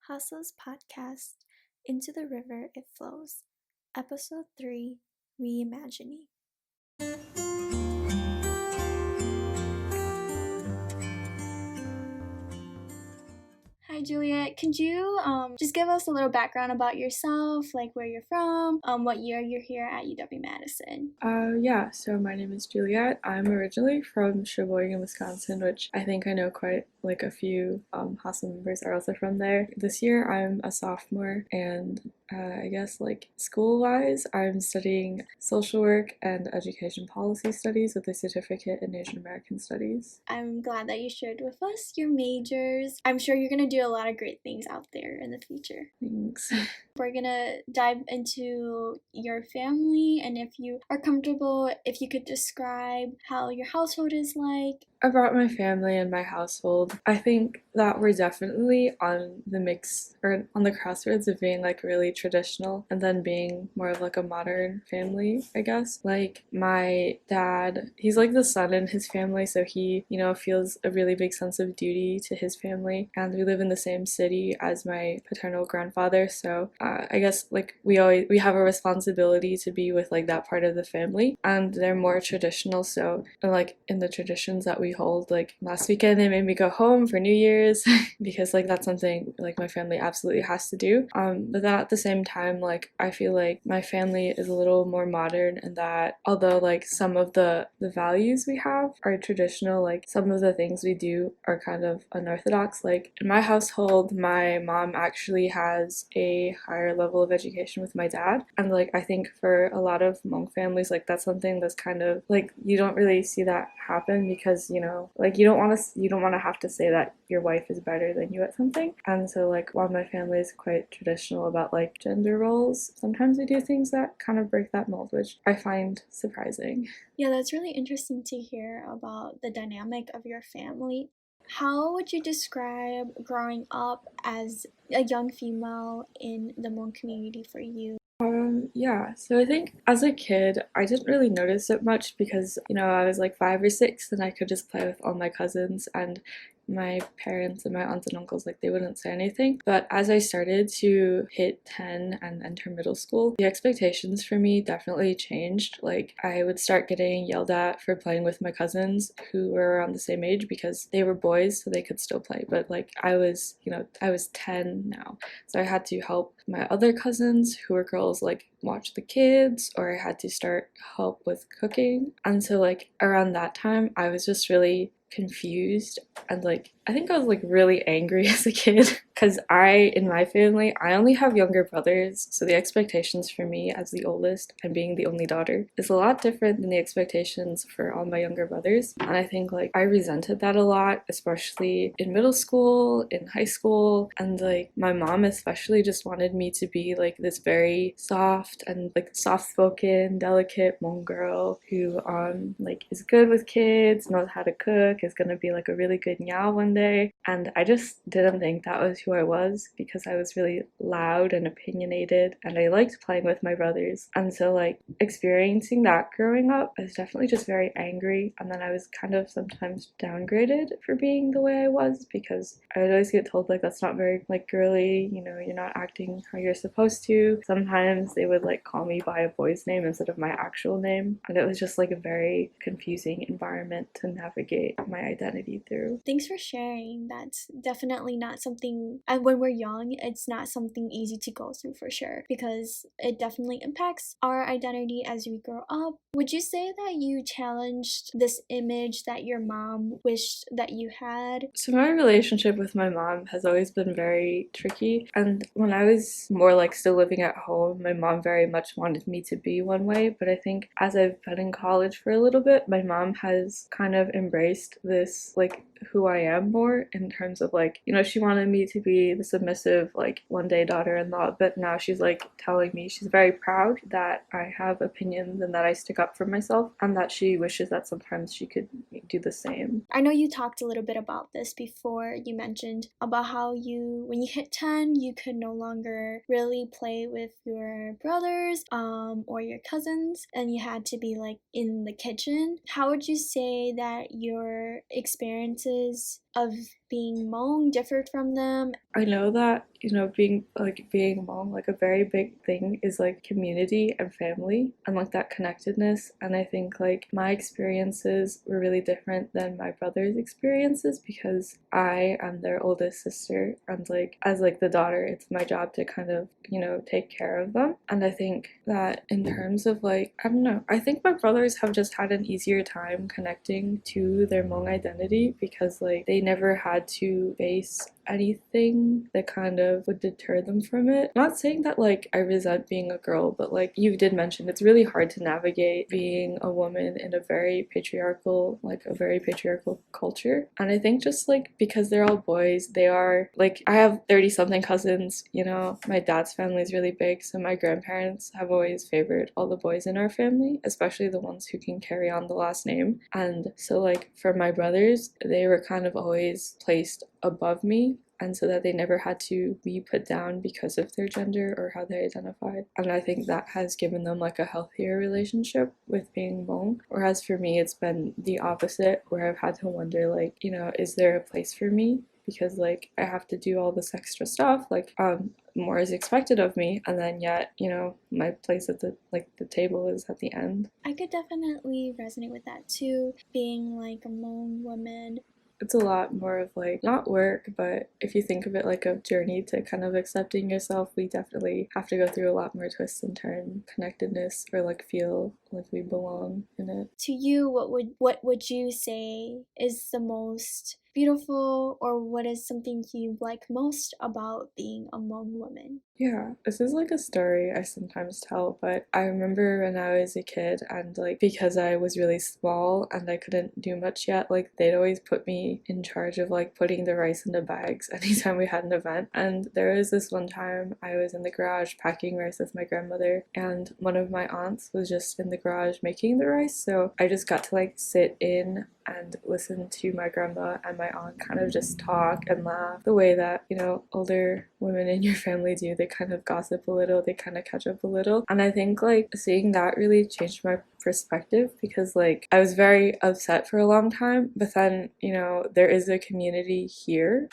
Hustle's podcast, Into the River It Flows, Episode 3, Reimagining. Hi Juliet, could you just give us a little background about yourself, like where you're from, what year you're here at UW-Madison? So my name is Juliet. I'm originally from Sheboygan, Wisconsin, which I think I know quite like a few hostel members are also from there. This year I'm a sophomore, and I guess like school-wise, I'm studying social work and education policy studies with a certificate in Asian American Studies. I'm glad that you shared with us your majors. I'm sure you're gonna do a lot of great things out there in the future. Thanks. We're gonna dive into your family, and if you are comfortable, if you could describe how your household is like. About my family and my household, I think that we're definitely on the mix or on the crossroads of being like really traditional and then being more of like a modern family, I guess. Like my dad, he's like the son in his family, so he, feels a really big sense of duty to his family. And we live in the same city as my paternal grandfather, so I guess like we have a responsibility to be with like that part of the family, and they're more traditional. So like in the traditions that we hold, like last weekend they made me go home for New Year's because like that's something like my family absolutely has to do. But then at the same time, like I feel like my family is a little more modern, and that although like some of the values we have are traditional, like some of the things we do are kind of unorthodox. Like in my household, my mom actually has a higher level of education with my dad, and like I think for a lot of Hmong families, like that's something that's kind of like you don't really see that happen because like you don't want to have to say that your wife is better than you at something. And so like while my family is quite traditional about like gender roles, sometimes we do things that kind of break that mold, which I find surprising. Yeah, that's really interesting to hear about the dynamic of your family. How would you describe growing up as a young female in the Hmong community for you? So I think as a kid, I didn't really notice it much because, I was like 5 or 6 and I could just play with all my cousins, and my parents and my aunts and uncles, like they wouldn't say anything. But as I started to hit 10 and enter middle school, the expectations for me definitely changed. Like I would start getting yelled at for playing with my cousins who were around the same age because they were boys, so they could still play. But like I was 10 now. So I had to help my other cousins who were girls like watch the kids, or I had to start help with cooking. And so like around that time I was just really confused, and like I think I was like really angry as a kid because in my family, I only have younger brothers, so the expectations for me as the oldest and being the only daughter is a lot different than the expectations for all my younger brothers. And I think like I resented that a lot, especially in middle school, in high school, and like my mom especially just wanted me to be like this very soft and like soft-spoken, delicate Hmong girl who like is good with kids, knows how to cook, is gonna be like a really good nyao one day. And I just didn't think that was who I was because I was really loud and opinionated, and I liked playing with my brothers. And so like experiencing that growing up, I was definitely just very angry, and then I was kind of sometimes downgraded for being the way I was because I would always get told like that's not very like girly, you're not acting how you're supposed to. Sometimes they would like call me by a boy's name instead of my actual name, and it was just like a very confusing environment to navigate my identity through. Thanks for sharing. That's definitely not something, and when we're young, it's not something easy to go through for sure, because it definitely impacts our identity as we grow up. Would you say that you challenged this image that your mom wished that you had? So my relationship with my mom has always been very tricky, and when I was more like still living at home, my mom very much wanted me to be one way, but I think as I've been in college for a little bit, my mom has kind of embraced this like who I am more in terms of like, she wanted me to be the submissive, like one day daughter-in-law, but now she's like telling me she's very proud that I have opinions and that I stick up for myself, and that she wishes that sometimes she could do the same. I know you talked a little bit about this before. You mentioned about how when you hit 10, you could no longer really play with your brothers or your cousins, and you had to be like in the kitchen. How would you say that your experiences of being Hmong differed from them? I know that, being Hmong, like a very big thing is like community and family and like that connectedness. And I think like my experiences were really different than my brother's experiences because I am their oldest sister, and like as like the daughter, it's my job to kind of, take care of them. And I think that in terms of like, I don't know, I think my brothers have just had an easier time connecting to their Hmong identity because like they never had to face anything that kind of would deter them from it. Not saying that like I resent being a girl, but like you did mention, it's really hard to navigate being a woman in a very patriarchal culture. And I think just like because they're all boys, they are like, I have 30 something cousins, my dad's family is really big, so my grandparents have always favored all the boys in our family, especially the ones who can carry on the last name. And so like for my brothers, they were kind of always placed above me, and so that they never had to be put down because of their gender or how they identified. And I think that has given them like a healthier relationship with being Hmong. Whereas for me, it's been the opposite, where I've had to wonder like, is there a place for me? Because like I have to do all this extra stuff, like more is expected of me, and then yet, my place at the table is at the end. I could definitely resonate with that too, being like a Hmong woman. It's a lot more of like not work, but if you think of it like a journey to kind of accepting yourself, we definitely have to go through a lot more twists and turn connectedness, or like feel like we belong in it. To you, what would you say is the most beautiful, or what is something you like most about being a Hmong woman? Yeah, this is like a story I sometimes tell, but I remember when I was a kid, and like because I was really small and I couldn't do much yet, like they'd always put me in charge of like putting the rice into bags anytime we had an event. And there was this one time I was in the garage packing rice with my grandmother, and one of my aunts was just in the garage making the rice, so I just got to like sit in and listen to my grandma and my aunt kind of just talk and laugh the way that, older women in your family do. They kind of gossip a little, they kind of catch up a little. And I think like seeing that really changed my perspective, because like I was very upset for a long time, but then, there is a community here,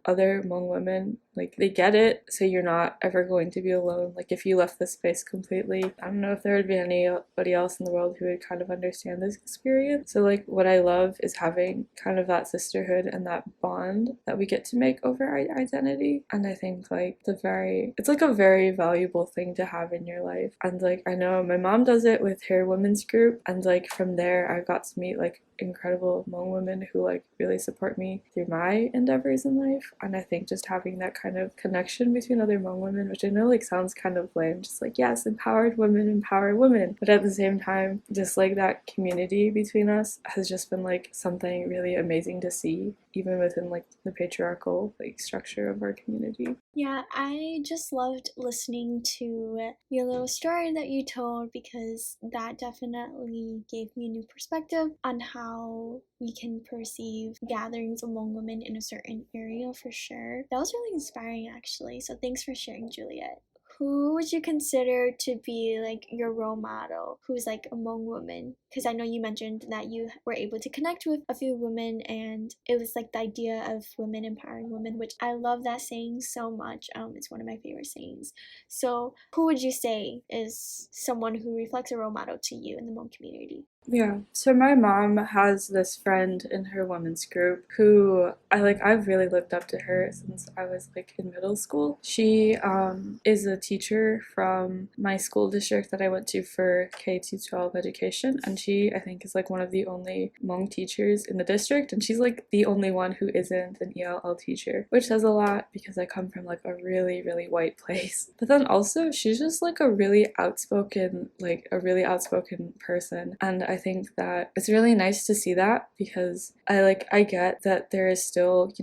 other Hmong women, like they get it, so you're not ever going to be alone. Like if you left this space completely, I don't know if there would be anybody else in the world who would kind of understand this experience. So like what I love is having kind of that sisterhood and that bond that we get to make over our identity. And I think like it's like a very valuable thing to have in your life. And like I know my mom does it with her women's group, and like from there I got to meet like incredible Hmong women who like really support me through my endeavors in life. And I think just having that kind of connection between other Hmong women, which I know like sounds kind of lame, just like yes, empowered women empower women, but at the same time just like that community between us has just been like something really amazing to see, even within like the patriarchal like structure of our community. Yeah, I just loved listening to your little story that you told, because that definitely gave me a new perspective on how we can perceive gatherings among women in a certain area for sure. That was really inspiring actually, so thanks for sharing, Juliet. Who would you consider to be like your role model who's like a Hmong woman? Because I know you mentioned that you were able to connect with a few women, and it was like the idea of women empowering women, which I love that saying so much. It's one of my favorite sayings. So who would you say is someone who reflects a role model to you in the Hmong community? Yeah. So my mom has this friend in her women's group who I've really looked up to her since I was like in middle school. She is a teacher from my school district that I went to for K-12 education, and she I think is like one of the only Hmong teachers in the district, and she's like the only one who isn't an ELL teacher, which says a lot because I come from like a really really white place. But then also she's just like a really outspoken person, and I think that it's really nice to see that, because I get that there is still,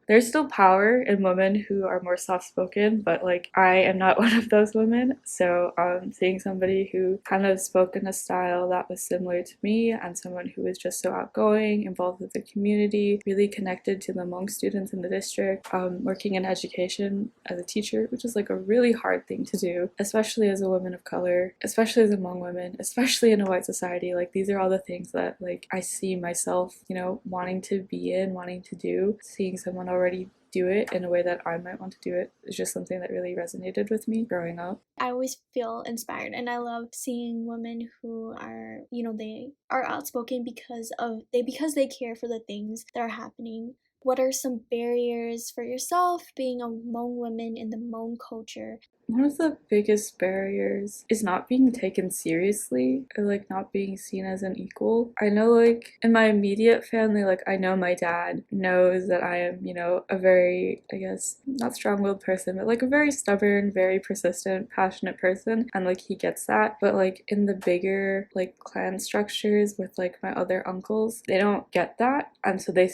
there's still power in women who are more soft-spoken, but like I am not one of those women. So seeing somebody who kind of spoke in a style that was similar to me, and someone who was just so outgoing, involved with the community, really connected to the Hmong students in the district, working in education as a teacher, which is like a really hard thing to do, especially as a woman of color, especially as a Hmong woman, especially in a white society. Like these are all the things that like I see myself, you know, wanting to be in, wanting to do. Seeing someone already do it in a way that I might want to do it is just something that really resonated with me growing up. I always feel inspired, and I love seeing women who are, they are outspoken because they care for the things that are happening. What are some barriers for yourself being a Hmong woman in the Hmong culture? One of the biggest barriers is not being taken seriously or like not being seen as an equal. I know like in my immediate family, like I know my dad knows that I am, you know, a very, I guess, not strong-willed person, but like a very stubborn, very persistent, passionate person, and like he gets that. But like in the bigger like clan structures with like my other uncles, they don't get that, and so they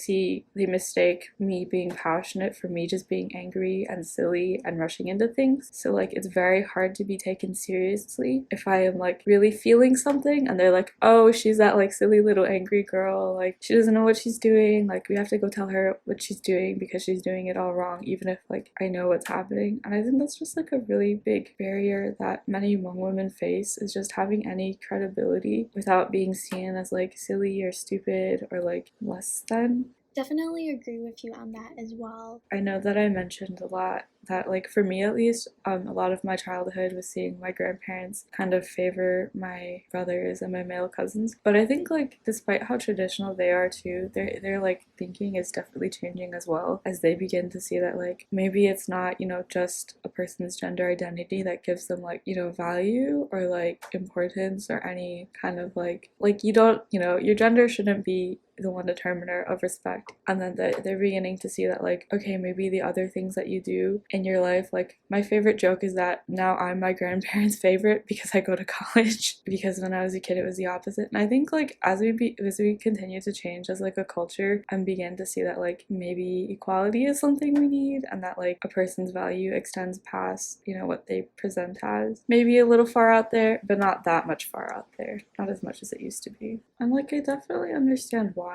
mistake me being passionate for me just being angry and silly and rushing into things. So like it's very hard to be taken seriously if I am like really feeling something and they're like, oh, she's that like silly little angry girl, like she doesn't know what she's doing, like we have to go tell her what she's doing because she's doing it all wrong, even if like I know what's happening. And I think that's just like a really big barrier that many Hmong women face, is just having any credibility without being seen as like silly or stupid or like less than. Definitely agree with you on that as well. I know that I mentioned a lot that, like, for me at least, a lot of my childhood was seeing my grandparents kind of favor my brothers and my male cousins. But I think, like, despite how traditional they are too, their like thinking is definitely changing as well, as they begin to see that like maybe it's not, you know, just a person's gender identity that gives them like, you know, value or like importance or any kind of like you don't, you know, your gender shouldn't be the one determiner of respect. And then they're beginning to see that like, okay, maybe the other things that you do in your life, like my favorite joke is that now I'm my grandparents' favorite because I go to college. Because when I was a kid it was the opposite. And I think like as we continue to change as like a culture and begin to see that like maybe equality is something we need, and that like a person's value extends past, you know, what they present as, maybe a little far out there, but not that much far out there, not as much as it used to be. And like I definitely understand why.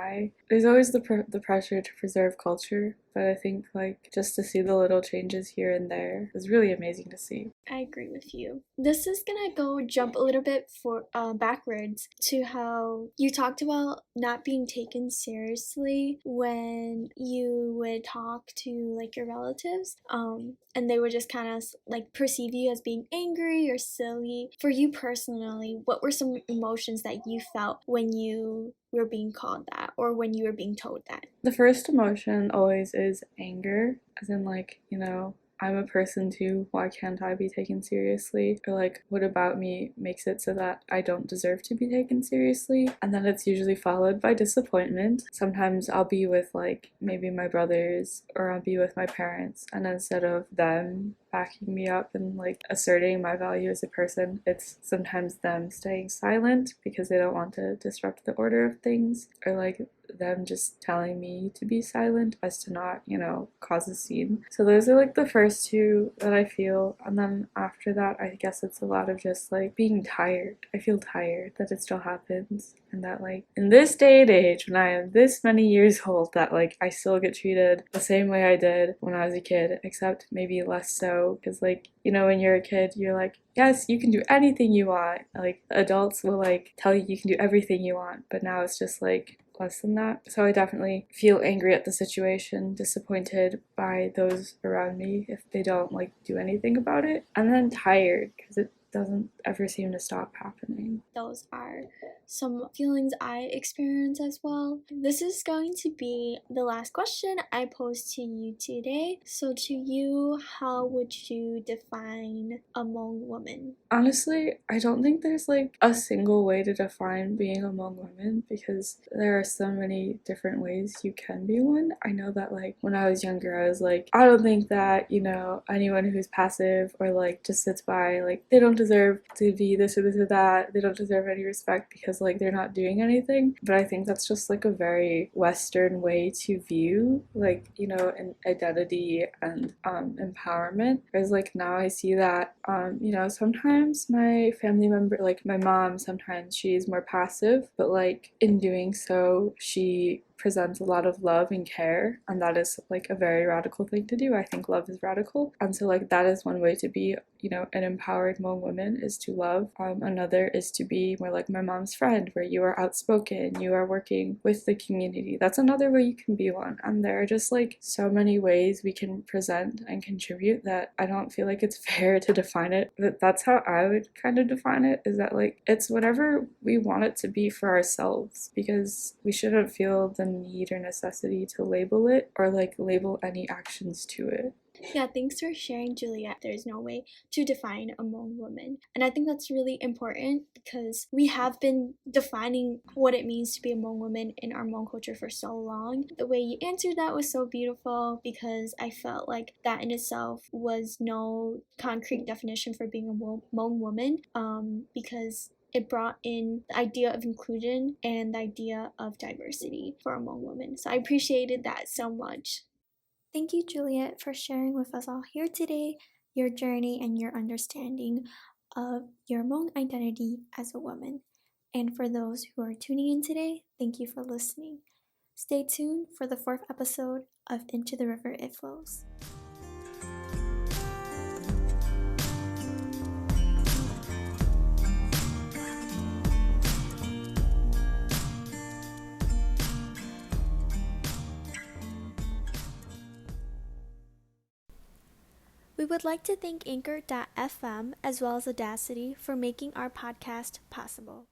There's always the pressure to preserve culture, but I think like just to see the little changes here and there is really amazing to see. I agree with you. This is gonna go jump a little bit for backwards to how you talked about not being taken seriously when you would talk to like your relatives, and they would just kind of like perceive you as being angry or silly. For you personally, what were some emotions that you felt when you were being called that or when you were being told that? The first emotion always is anger, as in like, you know, I'm a person too, why can't I be taken seriously? Or like, what about me makes it so that I don't deserve to be taken seriously? And then it's usually followed by disappointment. Sometimes I'll be with like maybe my brothers or I'll be with my parents, and instead of them backing me up and like asserting my value as a person, it's sometimes them staying silent because they don't want to disrupt the order of things, or like them just telling me to be silent as to not, you know, cause a scene. So those are like the first two that I feel. And then after that, I guess it's a lot of just like being tired. I feel tired that it still happens, and that like in this day and age when I am this many years old, that like I still get treated the same way I did when I was a kid, except maybe less so, because like, you know, when you're a kid you're like, yes, you can do anything you want, like adults will like tell you can do everything you want, but now it's just like less than that. So I definitely feel angry at the situation, disappointed by those around me if they don't like do anything about it, and then tired because it doesn't ever seem to stop happening. Those are some feelings I experience as well. This is going to be the last question I pose to you today. So to you, how would you define a Hmong woman? Honestly, I don't think there's like a single way to define being a Hmong woman, because there are so many different ways you can be one. I know that like when I was younger, I was like, I don't think that, you know, anyone who's passive or like just sits by, like they don't deserve to be this or this or that. They don't deserve any respect because like they're not doing anything. But I think that's just like a very Western way to view like, you know, an identity and empowerment. Whereas like now I see that you know, sometimes my family member, like my mom, sometimes she's more passive, but like in doing so she presents a lot of love and care, and that is like a very radical thing to do. I think love is radical, and so like that is one way to be, you know, an empowered Hmong woman, is to love. Another is to be more like my mom's friend, where you are outspoken, you are working with the community. That's another way you can be one. And there are just like so many ways we can present and contribute that I don't feel like it's fair to define it. That's how I would kind of define it, is that like it's whatever we want it to be for ourselves, because we shouldn't feel the need or necessity to label it or like label any actions to it. Yeah, thanks for sharing, Juliet. There's no way to define a Hmong woman. And I think that's really important because we have been defining what it means to be a Hmong woman in our Hmong culture for so long. The way you answered that was so beautiful because I felt like that in itself was no concrete definition for being a Hmong woman, because it brought in the idea of inclusion and the idea of diversity for a Hmong woman. So I appreciated that so much. Thank you, Juliet, for sharing with us all here today your journey and your understanding of your Hmong identity as a woman. And for those who are tuning in today, thank you for listening. Stay tuned for the 4th episode of Into the River It Flows. We would like to thank Anchor.fm as well as Audacity for making our podcast possible.